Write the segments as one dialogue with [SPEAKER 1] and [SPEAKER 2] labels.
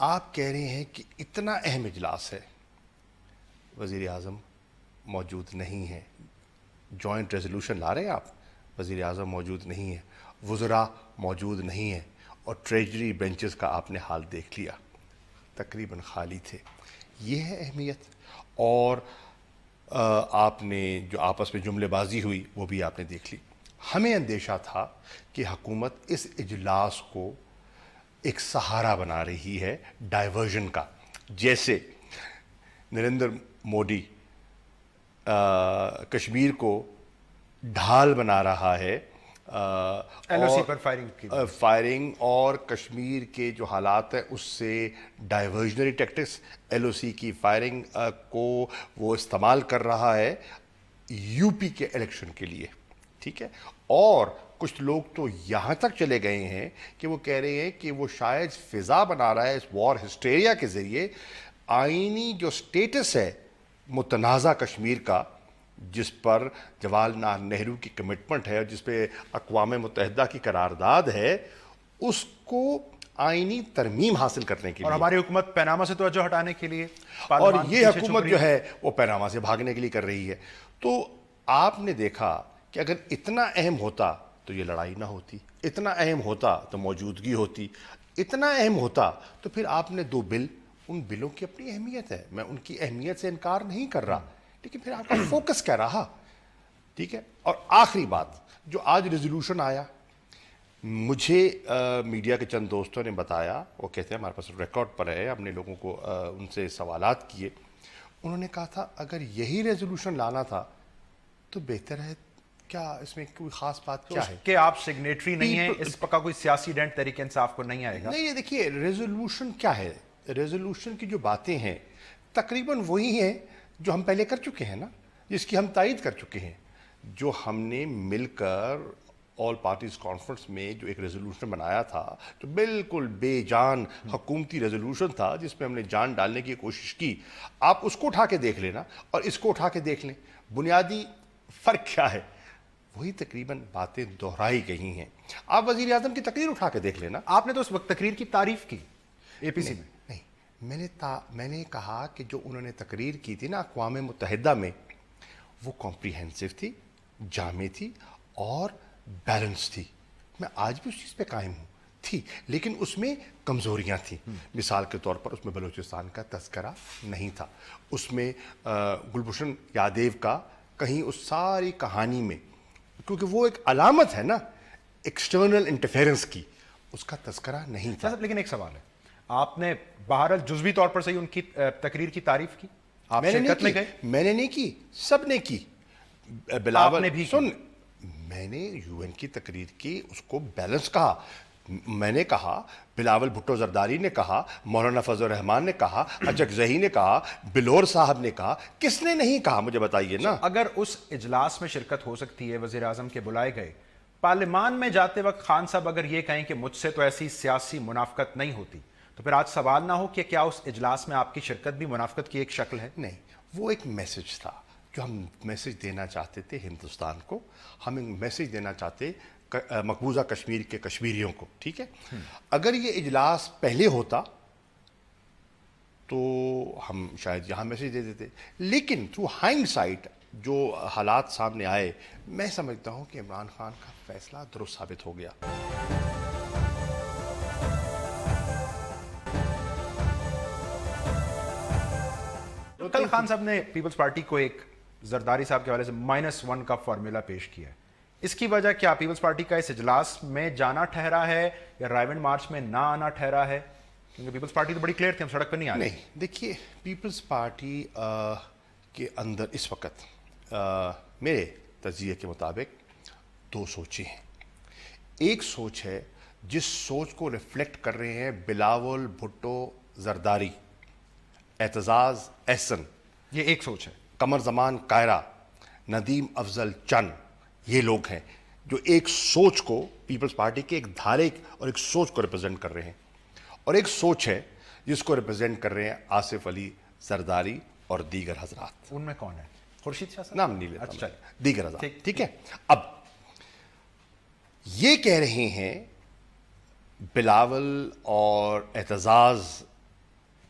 [SPEAKER 1] آپ کہہ رہے ہیں کہ اتنا اہم اجلاس ہے, وزیر اعظم موجود نہیں ہے, جوائنٹ ریزولوشن لا رہے ہیں آپ, وزیر اعظم موجود نہیں ہے, وزراء موجود نہیں ہیں, اور ٹریجری بینچز کا آپ نے حال دیکھ لیا, تقریباً خالی تھے. یہ ہے اہمیت. اور آپ نے جو آپس میں جملے بازی ہوئی وہ بھی آپ نے دیکھ لی. ہمیں اندیشہ تھا کہ حکومت اس اجلاس کو ایک سہارا بنا رہی ہے ڈائیورژن کا, جیسے نریندر مودی کشمیر کو ڈھال بنا رہا ہے
[SPEAKER 2] LOC پر
[SPEAKER 1] فائرنگ, اور کشمیر کے جو حالات ہیں اس سے ڈائیورژنری ٹیکٹکس, LOC کی فائرنگ کو وہ استعمال کر رہا ہے UP کے الیکشن کے لیے. ٹھیک ہے. اور کچھ لوگ تو یہاں تک چلے گئے ہیں کہ وہ کہہ رہے ہیں کہ وہ شاید فضا بنا رہا ہے اس وار ہسٹیریا کے ذریعے آئینی جو سٹیٹس ہے متنازع کشمیر کا, جس پر جواہر لال نہرو کی کمٹمنٹ ہے اور جس پہ اقوام متحدہ کی قرارداد ہے, اس کو آئینی ترمیم حاصل کرنے کے لیے.
[SPEAKER 2] اور ہماری حکومت پیناما سے توجہ ہٹانے کے لیے,
[SPEAKER 1] اور یہ حکومت جو ہے وہ پیناما سے بھاگنے کے لیے کر رہی ہے. تو آپ نے دیکھا کہ اگر اتنا اہم ہوتا تو یہ لڑائی نہ ہوتی, اتنا اہم ہوتا تو موجودگی ہوتی, اتنا اہم ہوتا تو پھر آپ نے 2 بل, ان بلوں کی اپنی اہمیت ہے, میں ان کی اہمیت سے انکار نہیں کر رہا, لیکن پھر آپ کا فوکس کیا رہا. ٹھیک ہے. اور آخری بات, جو آج ریزولوشن آیا, مجھے میڈیا کے چند دوستوں نے بتایا, وہ کہتے ہیں ہمارے پاس ریکارڈ پر ہے, ہم نے لوگوں کو ان سے سوالات کیے, انہوں نے کہا تھا اگر یہی ریزولوشن لانا تھا تو بہتر ہے, کیا اس میں کوئی خاص بات کیا ہے
[SPEAKER 2] کہ آپ سگنیٹری نہیں ہیں, اس کا کوئی سیاسی ڈینٹ تحریک انصاف کو نہیں آئے گا؟
[SPEAKER 1] نہیں, دیکھیے ریزولوشن کیا ہے, ریزولوشن کی جو باتیں ہیں تقریباً وہی ہیں جو ہم پہلے کر چکے ہیں نا, جس کی ہم تائید کر چکے ہیں. جو ہم نے مل کر آل پارٹیز کانفرنس میں جو ایک ریزولوشن بنایا تھا, جو بالکل بے جان حکومتی ریزولوشن تھا, جس میں ہم نے جان ڈالنے کی کوشش کی, آپ اس کو اٹھا کے دیکھ لینا اور اس کو اٹھا کے دیکھ لیں, بنیادی فرق کیا ہے, وہی تقریباً باتیں دہرائی گئی ہیں. آپ وزیر اعظم کی تقریر اٹھا کے دیکھ لینا.
[SPEAKER 2] آپ نے تو اس وقت تقریر کی تعریف کی APC میں.
[SPEAKER 1] نہیں, میں نے کہا کہ جو انہوں نے تقریر کی تھی نا اقوام متحدہ میں, وہ کمپریہنسو تھی, جامع تھی اور بیلنس تھی. میں آج بھی اس چیز پہ قائم ہوں, تھی, لیکن اس میں کمزوریاں تھیں. مثال کے طور پر اس میں بلوچستان کا تذکرہ نہیں تھا, اس میں گلبھوشن یادیو کا کہیں اس ساری کہانی میں, کیونکہ وہ ایک علامت ہے نا ایکسٹرنل انٹرفیرنس کی, اس کا تذکرہ نہیں تھا.
[SPEAKER 2] لیکن ایک سوال ہے, آپ نے بہرحال جزوی طور پر صحیح ان کی تقریر کی تعریف کی, آپ شرکت میں گئے؟
[SPEAKER 1] میں نے نہیں کی, سب نے کی. بلاول
[SPEAKER 2] نے بھی
[SPEAKER 1] سن, میں نے UN کی تقریر کی, اس کو بیلنس کہا. میں نے کہا, بلاول بھٹو زرداری نے کہا, مولانا فضل الرحمان نے کہا, اچک زہی نے کہا, بلور صاحب نے کہا, کس نے نہیں کہا مجھے بتائیے نا.
[SPEAKER 2] اگر اس اجلاس میں شرکت ہو سکتی ہے, وزیر اعظم کے بلائے گئے, پارلیمان میں جاتے وقت خان صاحب اگر یہ کہیں کہ مجھ سے تو ایسی سیاسی منافقت نہیں ہوتی, تو پھر آج سوال نہ ہو کہ کیا اس اجلاس میں آپ کی شرکت بھی منافقت کی ایک شکل ہے؟
[SPEAKER 1] نہیں, وہ ایک میسج تھا جو ہم میسج دینا چاہتے تھے ہندوستان کو, ہم میسج دینا چاہتے مقبوضہ کشمیر کے کشمیریوں کو. ٹھیک ہے. اگر یہ اجلاس پہلے ہوتا تو ہم شاید یہاں میسج دے دیتے, لیکن تھرو ہائنڈ سائٹ جو حالات سامنے آئے, میں سمجھتا ہوں کہ عمران خان کا فیصلہ درست ثابت ہو گیا.
[SPEAKER 2] کل خان صاحب نے پیپلز پارٹی کو ایک زرداری صاحب کے حوالے سے -1 کا فارمولا پیش کیا ہے. اس کی وجہ کیا پیپلز پارٹی کا اس اجلاس میں جانا ٹھہرا ہے یا رائیونڈ مارچ میں نہ آنا ٹھہرا ہے؟ کیونکہ پیپلز پارٹی تو بڑی کلیئر تھی, ہم سڑک پہ نہیں آ رہے.
[SPEAKER 1] نہیں, دیکھیے پیپلز پارٹی کے اندر اس وقت میرے تجزیے کے مطابق 2 سوچیں ہیں. ایک سوچ ہے جس سوچ کو ریفلیکٹ کر رہے ہیں بلاول بھٹو زرداری, اعتزاز احسن,
[SPEAKER 2] یہ ایک سوچ ہے.
[SPEAKER 1] قمر زمان قائرہ, ندیم افضل چند, یہ لوگ ہیں جو ایک سوچ کو, پیپلز پارٹی کے ایک دھارے اور ایک سوچ کو ریپرزینٹ کر رہے ہیں. اور ایک سوچ ہے جس کو ریپرزینٹ کر رہے ہیں آصف علی زرداری اور دیگر حضرات.
[SPEAKER 2] ان میں کون ہے؟ خورشید شاہ صاحب
[SPEAKER 1] نام نہیں لیتا,
[SPEAKER 2] اچھا,
[SPEAKER 1] دیگر حضرات. ٹھیک ہے. اب یہ کہہ رہے ہیں بلاول اور اعتزاز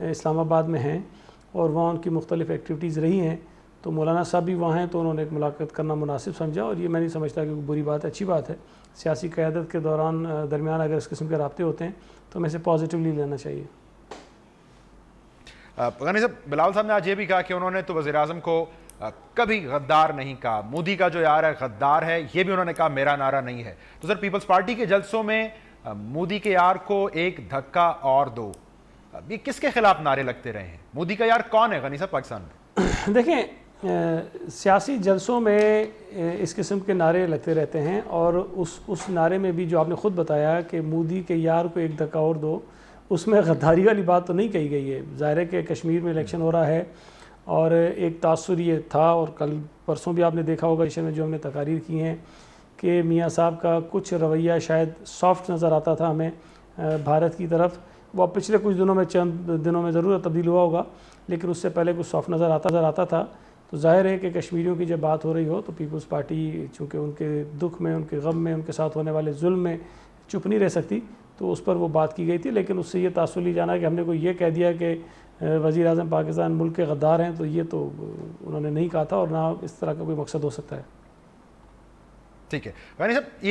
[SPEAKER 3] اسلام آباد میں ہیں اور وہاں ان کی مختلف ایکٹیویٹیز رہی ہیں، تو مولانا صاحب بھی وہاں ہیں، تو انہوں نے ایک ملاقات کرنا مناسب سمجھا، اور یہ میں نہیں سمجھتا کہ کوئی بری بات ہے، اچھی بات ہے۔ سیاسی قیادت کے دوران درمیان اگر اس قسم کے رابطے ہوتے ہیں تو ہمیں اسے پازیٹیولی لینا چاہیے۔
[SPEAKER 2] غنی صاحب، بلاول صاحب نے آج یہ بھی کہا کہ انہوں نے تو وزیر اعظم کو کبھی غدار نہیں کہا، مودی کا جو یار ہے غدار ہے، یہ بھی انہوں نے کہا میرا نعرہ نہیں ہے۔ تو سر، پیپلز پارٹی کے جلسوں میں مودی کے یار کو ایک دھکا اور دو، یہ کس کے خلاف نعرے لگتے رہے ہیں؟ مودی کا یار کون ہے غنی صاحب پاکستان میں؟
[SPEAKER 3] دیکھیں، سیاسی جلسوں میں اس قسم کے نعرے لگتے رہتے ہیں، اور اس نعرے میں بھی جو آپ نے خود بتایا کہ مودی کے یار کو ایک دھکا اور دو، اس میں غداری والی بات تو نہیں کہی گئی ہے۔ ظاہر ہے کہ کشمیر میں الیکشن ہو رہا ہے، اور ایک تاثر یہ تھا، اور کل پرسوں بھی آپ نے دیکھا ہوگا ایشین میں جو ہم نے تقاریر کی ہیں کہ میاں صاحب کا کچھ رویہ شاید سافٹ نظر آتا تھا ہمیں بھارت کی طرف۔ وہ پچھلے کچھ دنوں میں چند دنوں میں ضرور تبدیل ہوا ہوگا، لیکن اس سے پہلے کچھ سافٹ نظر آتا تھا۔ تو ظاہر ہے کہ کشمیریوں کی جب بات ہو رہی ہو تو پیپلز پارٹی چونکہ ان کے دکھ میں، ان کے غم میں، ان کے ساتھ ہونے والے ظلم میں چپ نہیں رہ سکتی، تو اس پر وہ بات کی گئی تھی۔ لیکن اس سے یہ تاثر لی جانا کہ ہم نے کوئی یہ کہہ دیا کہ وزیر اعظم پاکستان ملک کے غدار ہیں، تو یہ تو انہوں نے نہیں کہا تھا، اور نہ اس طرح کا کوئی مقصد ہو سکتا ہے۔
[SPEAKER 2] ٹھیک ہے غنی صاحب،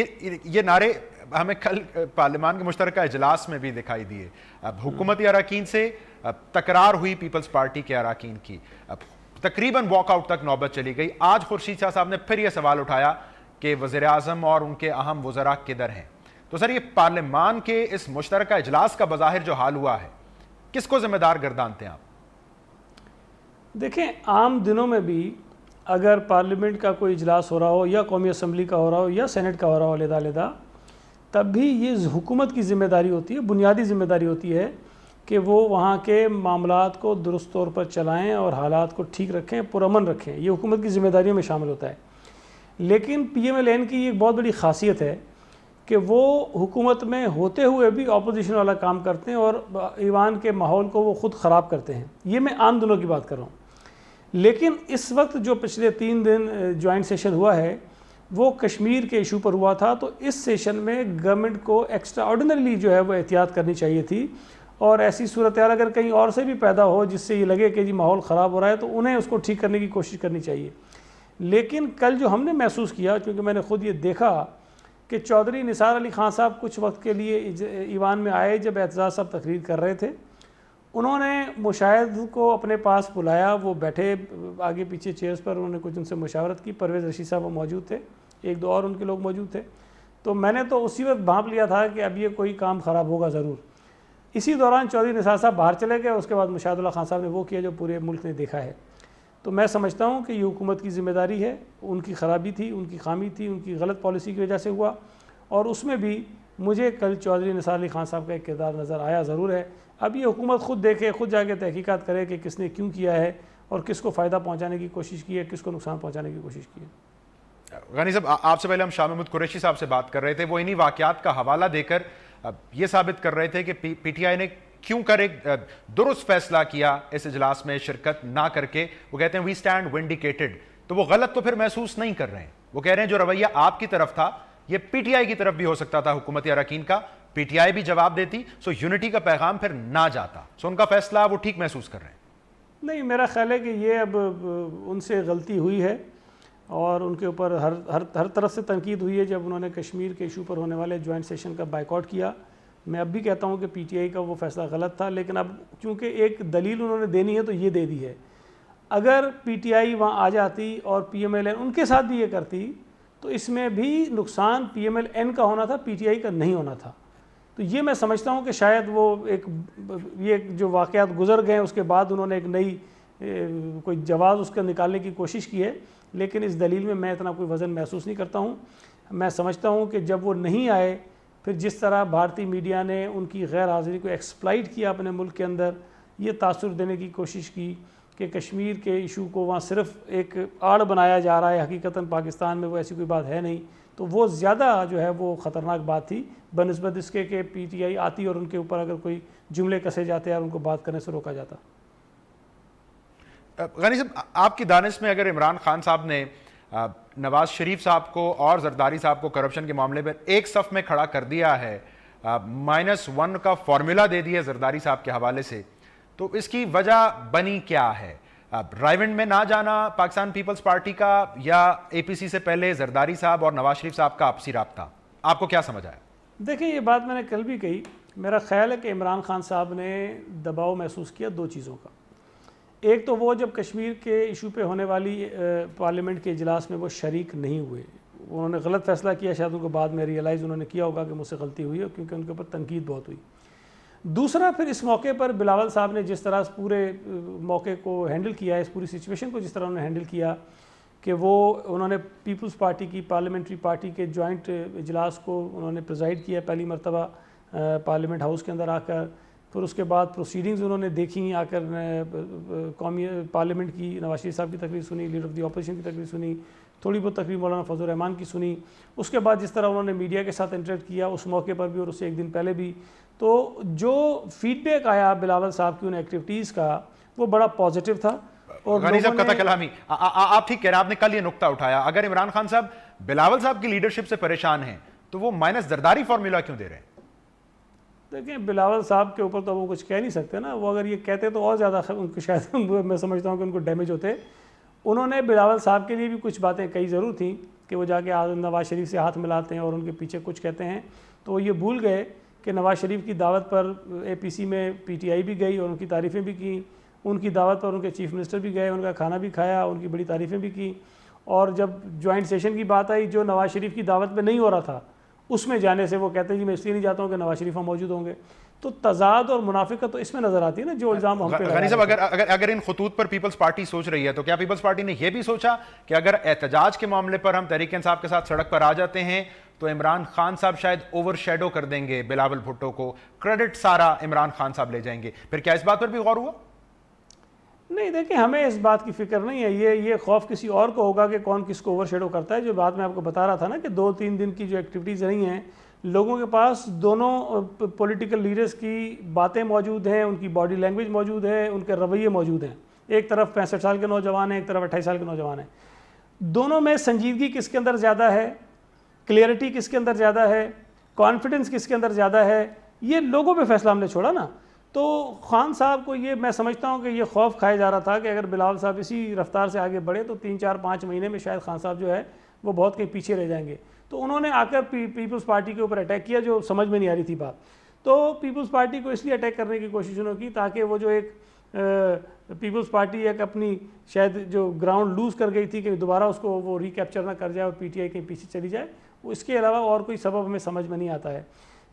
[SPEAKER 2] یہ نعرے ہمیں کل پارلیمان کے مشترکہ اجلاس میں بھی دکھائی دیے۔ اب حکومتی اراکین سے تکرار ہوئی پیپلز پارٹی کے اراکین کی، تقریباً واک آؤٹ تک نوبت چلی گئی۔ آج خورشید شاہ صاحب نے پھر یہ سوال اٹھایا کہ وزیر اعظم اور ان کے اہم وزراء کدھر ہیں؟ تو سر، یہ پارلیمان کے اس مشترکہ اجلاس کا بظاہر جو حال ہوا ہے، کس کو ذمہ دار گردانتے ہیں آپ؟
[SPEAKER 3] دیکھیں، عام دنوں میں بھی اگر پارلیمنٹ کا کوئی اجلاس ہو رہا ہو، یا قومی اسمبلی کا ہو رہا ہو، یا سینٹ کا ہو رہا ہو علیحدہ، تب بھی یہ حکومت کی ذمہ داری ہوتی ہے، بنیادی ذمہ داری ہوتی ہے کہ وہ وہاں کے معاملات کو درست طور پر چلائیں اور حالات کو ٹھیک رکھیں، پرامن رکھیں۔ یہ حکومت کی ذمہ داریوں میں شامل ہوتا ہے۔ لیکن پی ایم ایل این کی ایک بہت بڑی خاصیت ہے کہ وہ حکومت میں ہوتے ہوئے بھی اپوزیشن والا کام کرتے ہیں، اور ایوان کے ماحول کو وہ خود خراب کرتے ہیں۔ یہ میں عام دنوں کی بات کر رہا ہوں۔ لیکن اس وقت جو پچھلے 3 دن جوائنٹ سیشن ہوا ہے، وہ کشمیر کے ایشو پر ہوا تھا، تو اس سیشن میں گورنمنٹ کو ایکسٹرا آرڈینرلی جو ہے وہ احتیاط کرنی چاہیے تھی، اور ایسی صورتحال اگر کہیں اور سے بھی پیدا ہو جس سے یہ لگے کہ جی ماحول خراب ہو رہا ہے، تو انہیں اس کو ٹھیک کرنے کی کوشش کرنی چاہیے۔ لیکن کل جو ہم نے محسوس کیا، کیونکہ میں نے خود یہ دیکھا کہ چودھری نثار علی خان صاحب کچھ وقت کے لیے ایوان میں آئے جب اعتزاز صاحب تقریر کر رہے تھے، انہوں نے مشاہد کو اپنے پاس بلایا، وہ بیٹھے آگے پیچھے چیئرز پر، انہوں نے کچھ ان سے مشاورت کی۔ پرویز رشید صاحب وہ موجود تھے، 1-2 اور ان کے لوگ موجود تھے۔ تو میں نے تو اسی وقت بھانپ لیا تھا کہ اب یہ کوئی کام خراب ہوگا ضرور۔ اسی دوران چودھری نثار صاحب باہر چلے گئے، اس کے بعد مشاہد اللہ خان صاحب نے وہ کیا جو پورے ملک نے دیکھا ہے۔ تو میں سمجھتا ہوں کہ یہ حکومت کی ذمہ داری ہے، ان کی خرابی تھی، ان کی خامی تھی، ان کی غلط پالیسی کی وجہ سے ہوا، اور اس میں بھی مجھے کل چودھری نثار علی خان صاحب کا ایک کردار نظر آیا ضرور ہے۔ اب یہ حکومت خود دیکھے، خود جا کے تحقیقات کرے کہ کس نے کیوں کیا ہے، اور کس کو فائدہ پہنچانے کی کوشش کی ہے، کس کو نقصان پہنچانے کی کوشش کی ہے۔
[SPEAKER 2] غنی صاحب، آپ سے پہلے ہم شاہ محمود قریشی صاحب سے بات کر رہے تھے، وہ انہی واقعات کا حوالہ دے کر یہ ثابت کر رہے تھے کہ پی ٹی آئی نے کیوں کر ایک درست فیصلہ کیا اس اجلاس میں شرکت نہ کر کے۔ وہ کہتے ہیں وی اسٹینڈ ونڈیکیٹڈ، تو وہ غلط تو پھر محسوس نہیں کر رہے ہیں۔ وہ کہہ رہے ہیں جو رویہ آپ کی طرف تھا یہ پی ٹی آئی کی طرف بھی ہو سکتا تھا، حکومتی اراکین کا، پی ٹی آئی بھی جواب دیتی، سو یونٹی کا پیغام پھر نہ جاتا، سو ان کا فیصلہ وہ ٹھیک محسوس کر رہے ہیں۔
[SPEAKER 3] نہیں، میرا خیال ہے کہ یہ اب ان سے غلطی ہوئی ہے، اور ان کے اوپر ہر طرف سے تنقید ہوئی ہے جب انہوں نے کشمیر کے ایشو پر ہونے والے جوائنٹ سیشن کا بائیکاٹ کیا۔ میں اب بھی کہتا ہوں کہ پی ٹی آئی کا وہ فیصلہ غلط تھا، لیکن اب چونکہ ایک دلیل انہوں نے دینی ہے تو یہ دے دی ہے۔ اگر پی ٹی آئی وہاں آ جاتی اور پی ایم ایل این ان کے ساتھ بھی یہ کرتی، تو اس میں بھی نقصان پی ایم ایل این کا ہونا تھا، پی ٹی آئی کا نہیں ہونا تھا۔ تو یہ میں سمجھتا ہوں کہ شاید وہ یہ جو واقعات گزر گئے اس کے بعد انہوں نے ایک نئی کوئی جواز اس کا نکالنے کی کوشش کی ہے، لیکن اس دلیل میں میں اتنا کوئی وزن محسوس نہیں کرتا ہوں۔ میں سمجھتا ہوں کہ جب وہ نہیں آئے، پھر جس طرح بھارتی میڈیا نے ان کی غیر حاضری کو ایکسپلائٹ کیا اپنے ملک کے اندر، یہ تاثر دینے کی کوشش کی کہ کشمیر کے ایشو کو وہاں صرف ایک آڑ بنایا جا رہا ہے، حقیقتاً پاکستان میں وہ ایسی کوئی بات ہے نہیں، تو وہ زیادہ جو ہے وہ خطرناک بات تھی بنسبت اس کے کہ پی ٹی آئی آتی اور ان کے اوپر اگر کوئی جملے کسے جاتے اور ان کو بات کرنے سے روکا جاتا۔
[SPEAKER 2] غنی صاحب، آپ کی دانش میں اگر عمران خان صاحب نے نواز شریف صاحب کو اور زرداری صاحب کو کرپشن کے معاملے پر ایک صف میں کھڑا کر دیا ہے، -1 کا فارمولا دے دیا زرداری صاحب کے حوالے سے، تو اس کی وجہ بنی کیا ہے؟ رائیونڈ میں نہ جانا پاکستان پیپلز پارٹی کا، یا اے پی سی سے پہلے زرداری صاحب اور نواز شریف صاحب کا آپسی رابطہ؟ آپ کو کیا سمجھ آیا؟
[SPEAKER 3] دیکھیں یہ بات میں نے کل بھی کہی، میرا خیال ہے کہ عمران خان صاحب نے دباؤ محسوس کیا دو چیزوں کا. ایک تو وہ جب کشمیر کے ایشو پہ ہونے والی پارلیمنٹ کے اجلاس میں وہ شریک نہیں ہوئے، انہوں نے غلط فیصلہ کیا، شاید ان کو بعد میں ریئلائز انہوں نے کیا ہوگا کہ مجھ سے غلطی ہوئی ہے، کیونکہ ان کے اوپر تنقید بہت ہوئی. دوسرا پھر اس موقع پر بلاول صاحب نے جس طرح پورے موقع کو ہینڈل کیا ہے، اس پوری سچویشن کو جس طرح انہوں نے ہینڈل کیا کہ وہ انہوں نے پیپلز پارٹی کی پارلیمنٹری پارٹی کے جوائنٹ اجلاس کو انہوں نے پریزائڈ کیا پہلی مرتبہ پارلیمنٹ ہاؤس کے اندر آ کر، پھر اس کے بعد پروسیڈنگز انہوں نے دیکھی، آ کر قومی پارلیمنٹ کی نواز شریف صاحب کی تقریر سنی، لیڈر آف دی اپوزیشن کی تقریر سنی، تھوڑی بہت تقریر مولانا فضل الرحمان کی سنی. اس کے بعد جس طرح انہوں نے میڈیا کے ساتھ انٹریکٹ کیا اس موقع پر بھی اور اس سے ایک دن پہلے بھی، تو جو فیڈ بیک آیا بلاول صاحب کی ان ایکٹیویٹیز کا وہ بڑا پازیٹیو تھا. اور
[SPEAKER 2] غنی صاحب قطع کلامی، آپ ٹھیک کہہ رہے ہیں، آپ نے کل یہ نقطہ اٹھایا، اگر عمران خان صاحب بلاول صاحب کی لیڈرشپ سے پریشان ہیں تو وہ مائنس زرداری فارمولا کیوں دے رہے ہیں؟
[SPEAKER 3] دیکھیں بلاول صاحب کے اوپر تو وہ کچھ کہہ نہیں سکتے نا، وہ اگر یہ کہتے تو اور زیادہ ان کو شاید میں سمجھتا ہوں کہ ان کو ڈیمیج ہوتے. انہوں نے بلاول صاحب کے لیے بھی کچھ باتیں کہی ضرور تھیں کہ وہ جا کے نواز شریف سے ہاتھ ملاتے ہیں اور ان کے پیچھے کچھ کہتے ہیں، تو وہ یہ بھول گئے کہ نواز شریف کی دعوت پر اے پی سی میں پی ٹی آئی بھی گئی اور ان کی تعریفیں بھی کی، ان کی دعوت پر ان کے چیف منسٹر بھی گئے، ان کا کھانا بھی کھایا، ان کی بڑی تعریفیں بھی کی. اور جب جوائنٹ سیشن کی بات آئی جو نواز شریف کی دعوت پہ نہیں ہو رہا تھا اس میں جانے سے وہ کہتے ہیں جی میں اس لیے نہیں جاتا ہوں کہ نواز شریف موجود ہوں گے. تو تضاد اور منافقت تو اس میں نظر آتی ہے نا جو الزام ہم پہ.
[SPEAKER 2] غنی صاحب اگر ان خطوط پر پیپلز پارٹی سوچ رہی ہے تو کیا پیپلز پارٹی نے یہ بھی سوچا کہ اگر احتجاج کے معاملے پر ہم تحریک انصاف کے ساتھ سڑک پر آ جاتے ہیں تو عمران خان صاحب شاید اوور شیڈو کر دیں گے بلاول بھٹو کو، کریڈٹ سارا عمران خان صاحب لے جائیں گے؟ پھر کیا اس بات پر بھی غور ہوا؟
[SPEAKER 3] نہیں دیکھیں ہمیں اس بات کی فکر نہیں ہے، یہ خوف کسی اور کو ہوگا کہ کون کس کو اوور شیڈو کرتا ہے. جو بات میں آپ کو بتا رہا تھا نا کہ 2-3 دن کی جو ایکٹیویٹیز رہی ہیں، لوگوں کے پاس دونوں پولیٹیکل لیڈرز کی باتیں موجود ہیں، ان کی باڈی لینگویج موجود ہے، ان کے رویے موجود ہیں. ایک طرف 65 سال کے نوجوان ہیں، ایک طرف 28 سال کے نوجوان ہیں. دونوں میں سنجیدگی کس کے اندر زیادہ ہے، کلیئرٹی کس کے اندر زیادہ ہے، کانفیڈنس کس کے اندر زیادہ ہے، یہ لوگوں پہ فیصلہ ہم نے چھوڑا نا. تو خان صاحب کو یہ میں سمجھتا ہوں کہ یہ خوف کھایا جا رہا تھا کہ اگر بلاول صاحب اسی رفتار سے آگے بڑھے تو 3-4-5 مہینے میں شاید خان صاحب جو ہے وہ بہت کہیں پیچھے رہ جائیں گے. تو انہوں نے آ کر پیپلز پارٹی کے اوپر اٹیک کیا جو سمجھ میں نہیں آ رہی تھی بات. تو پیپلز پارٹی کو اس لیے اٹیک کرنے کی کوشش انہوں نے کی تاکہ وہ جو ایک پیپلز پارٹی ایک اپنی شاید جو گراؤنڈ لوز کر گئی تھی کہ دوبارہ اس کو وہ ریکیپچر نہ کر جائے اور پی ٹی آئی کہیں پیچھے چلی جائے. اس کے علاوہ اور کوئی سبب ہمیں سمجھ میں نہیں آتا ہے.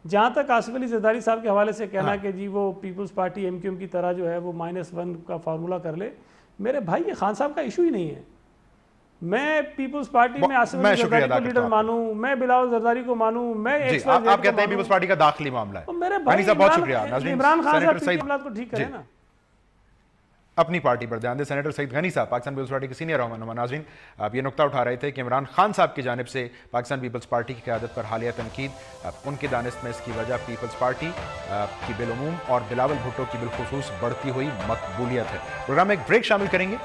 [SPEAKER 3] جہاں تک آصف علی زرداری صاحب کے حوالے سے کہنا کہ جی وہ Peoples Party M Q M کی طرح جو ہے وہ -1 کا فارمولا کر لے، میرے بھائی یہ خان صاحب کا ایشو ہی نہیں ہے. میں پیپلز پارٹی میں آصف علی زرداری کو لیڈر مانوں، میں بلاول زرداری کو مانوں، میں
[SPEAKER 2] آپ کہتے ہیں پیپلز پارٹی کا داخلی معاملہ ہے.
[SPEAKER 3] میرے بھائی
[SPEAKER 2] بہت شکریہ.
[SPEAKER 3] عمران خان صاحب کے معاملات کو ٹھیک کریں نا.
[SPEAKER 2] اپنی پارٹی پر دھیان دیں. سینیٹر سعید غنی صاحب پاکستان پیپلز پارٹی کے سینئر رہنما. ناظرین آپ یہ نقطہ اٹھا رہے تھے کہ عمران خان صاحب کی جانب سے پاکستان پیپلز پارٹی کی قیادت پر حالیہ تنقید، ان کی دانست میں اس کی وجہ پیپلز پارٹی کی بالعموم اور بلاول بھٹو کی بالخصوص بڑھتی ہوئی مقبولیت ہے. پروگرام میں ایک بریک شامل کریں گے.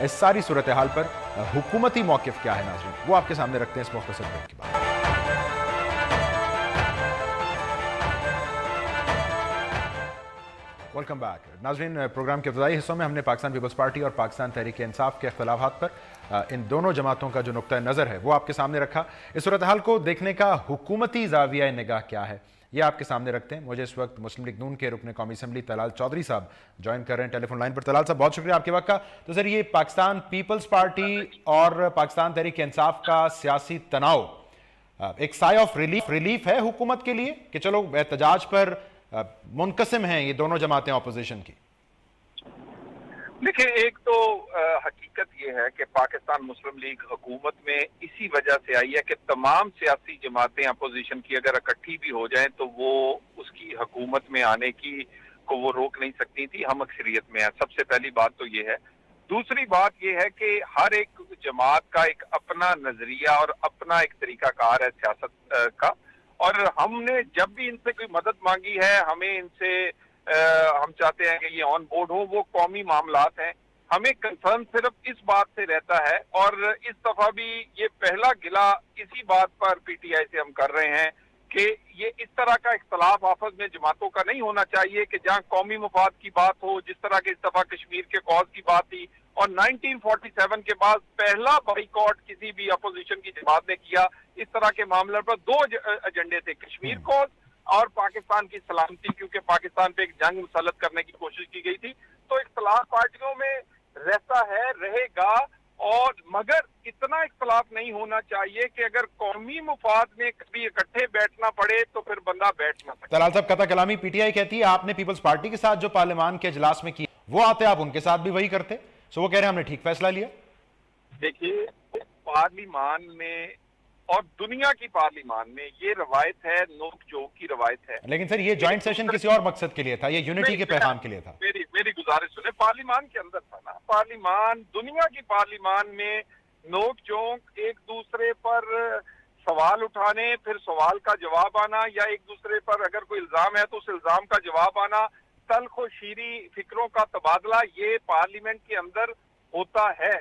[SPEAKER 2] اس ساری صورتحال پر حکومتی موقف کیا ہے ناظرین وہ آپ کے سامنے رکھتے ہیں اس مختصر بریک کے بعد. Welcome back. ناظرین پروگرام کے ابتدائی حصوں میں ہم نے پاکستان پیپلز پارٹی اور پاکستان تحریک انصاف کے اختلافات پر ان دونوں جماعتوں کا جو نقطہ نظر ہے وہ آپ کے سامنے رکھا. اس صورتحال کو دیکھنے کا حکومتی زاویہ نگاہ کیا ہے یہ آپ کے سامنے رکھتے ہیں. مجھے اس وقت مسلم لیگ نون کے رکن قومی اسمبلی طلال چودھری صاحب جوائن کر رہے ہیں ٹیلی فون لائن پر. طلال صاحب بہت شکریہ آپ کے وقت کا. تو سر یہ پاکستان پیپلز پارٹی اور پاکستان تحریک انصاف کا سیاسی تناؤ ایک سائے آف ریلیف ہے حکومت کے لیے کہ چلو احتجاج پر منقسم ہیں یہ دونوں جماعتیں اپوزیشن کی؟
[SPEAKER 4] دیکھیں ایک تو حقیقت یہ ہے کہ پاکستان مسلم لیگ حکومت میں اسی وجہ سے آئی ہے کہ تمام سیاسی جماعتیں اپوزیشن کی اگر اکٹھی بھی ہو جائیں تو وہ اس کی حکومت میں آنے کی کو وہ روک نہیں سکتی تھی. ہم اکثریت میں ہیں. سب سے پہلی بات تو یہ ہے. دوسری بات یہ ہے کہ ہر ایک جماعت کا ایک اپنا نظریہ اور اپنا ایک طریقہ کار ہے سیاست کا، اور ہم نے جب بھی ان سے کوئی مدد مانگی ہے ہمیں ان سے ہم چاہتے ہیں کہ یہ آن بورڈ ہو. وہ قومی معاملات ہیں. ہمیں کنسرن صرف اس بات سے رہتا ہے، اور اس دفعہ بھی یہ پہلا گلہ اسی بات پر پی ٹی آئی سے ہم کر رہے ہیں کہ یہ اس طرح کا اختلاف آپس میں جماعتوں کا نہیں ہونا چاہیے کہ جہاں قومی مفاد کی بات ہو، جس طرح کے اس دفعہ کشمیر کے کاز کی بات تھی، اور 1947 کے بعد پہلا بائیکاٹ کسی بھی اپوزیشن کی جماعت نے کیا اس طرح کے معاملے پر. 2 ایجنڈے تھے، کشمیر کاز اور پاکستان کی سلامتی، کیونکہ پاکستان پہ ایک جنگ مسلط کرنے کی کوشش کی گئی تھی. تو اختلاف پارٹیوں میں رہتا ہے، رہے گا، اور مگر اتنا اختلاف نہیں ہونا چاہیے کہ اگر قومی مفاد میں کبھی اکٹھے بیٹھنا پڑے تو پھر بندہ بیٹھ نہ سکے.
[SPEAKER 2] طلال صاحب، قطع کلامی پی ٹی آئی کہتی ہے آپ نے پیپلز پارٹی کے ساتھ جو پارلیمان کے اجلاس میں کی وہ آتے آپ ان کے ساتھ بھی وہی کرتے، سو وہ کہہ رہے ہیں ہم نے ٹھیک فیصلہ لیا.
[SPEAKER 4] دیکھیے پارلیمان میں اور دنیا کی پارلیمان میں یہ روایت ہے، نوک جھوک کی روایت ہے.
[SPEAKER 2] لیکن سر یہ جوائنٹ سیشن کسی اور مقصد کے لیے تھا، یہ یونٹی کے پیغام کے لیے تھا.
[SPEAKER 4] میری گزارش سنیں، پارلیمان کے اندر تھا نا. پارلیمان، دنیا کی پارلیمان میں نوک جھونک، ایک دوسرے پر سوال اٹھانے، پھر سوال کا جواب آنا، یا ایک دوسرے پر اگر کوئی الزام ہے تو اس الزام کا جواب آنا، تلخ و شیریں فکروں کا تبادلہ، یہ پارلیمنٹ کے اندر ہوتا ہے.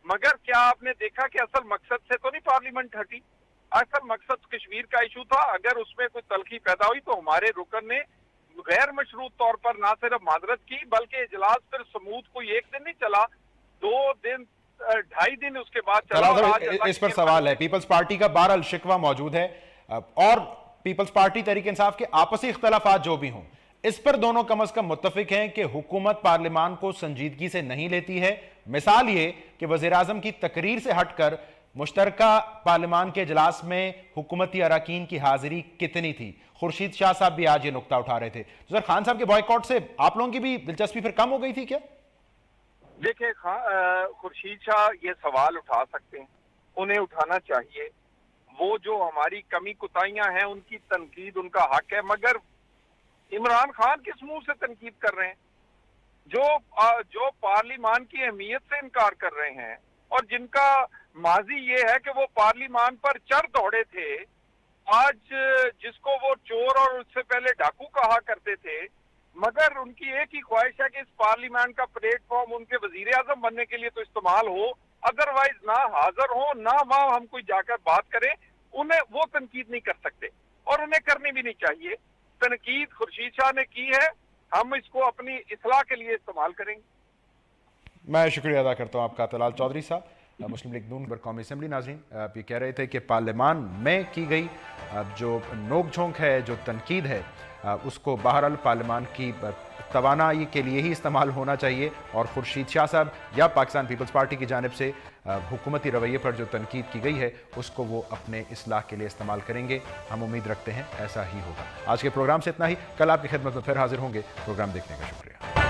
[SPEAKER 4] مگر کیا آپ نے دیکھا کہ اصل مقصد سے تو نہیں پارلیمنٹ ہٹی؟ اصل مقصد کشمیر کا ایشو تھا. اگر اس میں کوئی تلخی پیدا ہوئی تو ہمارے رکن نے غیر مشروط طور پر نہ صرف معذرت کی بلکہ اجلاس پھر سموتھ کوئی 1 دن نہیں چلا، 2 دن 2.5 دن اس کے بعد چلا.
[SPEAKER 2] اس پر سوال ہے، پیپلز پارٹی کا بہرحال شکوہ موجود ہے اور پیپلز پارٹی تحریک انصاف کے آپسی اختلافات جو بھی ہوں، اس پر دونوں کم از کم متفق ہیں کہ حکومت پارلیمان کو سنجیدگی سے نہیں لیتی ہے. مثال یہ کہ وزیراعظم کی تقریر سے ہٹ کر مشترکہ پارلیمان کے اجلاس میں حکومتی اراکین کی حاضری کتنی تھی. خورشید شاہ صاحب بھی آج یہ نقطہ اٹھا رہے تھے. سر خان صاحب کے بائیکاٹ سے آپ لوگوں کی بھی دلچسپی پھر کم ہو گئی تھی کیا؟
[SPEAKER 4] دیکھیں خورشید شاہ یہ سوال اٹھا سکتے ہیں، انہیں اٹھانا چاہیے. وہ جو ہماری کمی کوتاہیاں ہیں ان کی تنقید ان کا حق ہے، مگر عمران خان کس منہ سے تنقید کر رہے ہیں؟ جو پارلیمان کی اہمیت سے انکار کر رہے ہیں اور جن کا ماضی یہ ہے کہ وہ پارلیمان پر چڑھ دوڑے تھے، آج جس کو وہ چور اور اس سے پہلے ڈاکو کہا کرتے تھے، مگر ان کی ایک ہی خواہش ہے کہ اس پارلیمان کا پلیٹ فارم ان کے وزیر اعظم بننے کے لیے تو استعمال ہو، ادروائز نہ حاضر ہو، نہ وہاں ہم کوئی جا کر بات کریں. انہیں وہ تنقید نہیں کر سکتے اور انہیں کرنی بھی نہیں چاہیے. تنقید خورشید شاہ نے کی ہے، ہم اس کو اپنی اصلاح کے لیے استعمال کریں گے.
[SPEAKER 2] میں شکریہ ادا کرتا ہوں آپ کا طلال چودھری صاحب، مسلم لیگ نون قومی اسمبلی. ناظرین آپ یہ کہہ رہے تھے کہ پارلیمان میں کی گئی جو نوک جھونک ہے، جو تنقید ہے، اس کو بہرحال پارلیمان کی توانائی کے لیے ہی استعمال ہونا چاہیے، اور خورشید شاہ صاحب یا پاکستان پیپلز پارٹی کی جانب سے حکومتی رویے پر جو تنقید کی گئی ہے اس کو وہ اپنے اصلاح کے لیے استعمال کریں گے. ہم امید رکھتے ہیں ایسا ہی ہوگا. آج کے پروگرام سے اتنا ہی. کل آپ کی خدمت میں پھر حاضر ہوں گے. پروگرام دیکھنے کا شکریہ.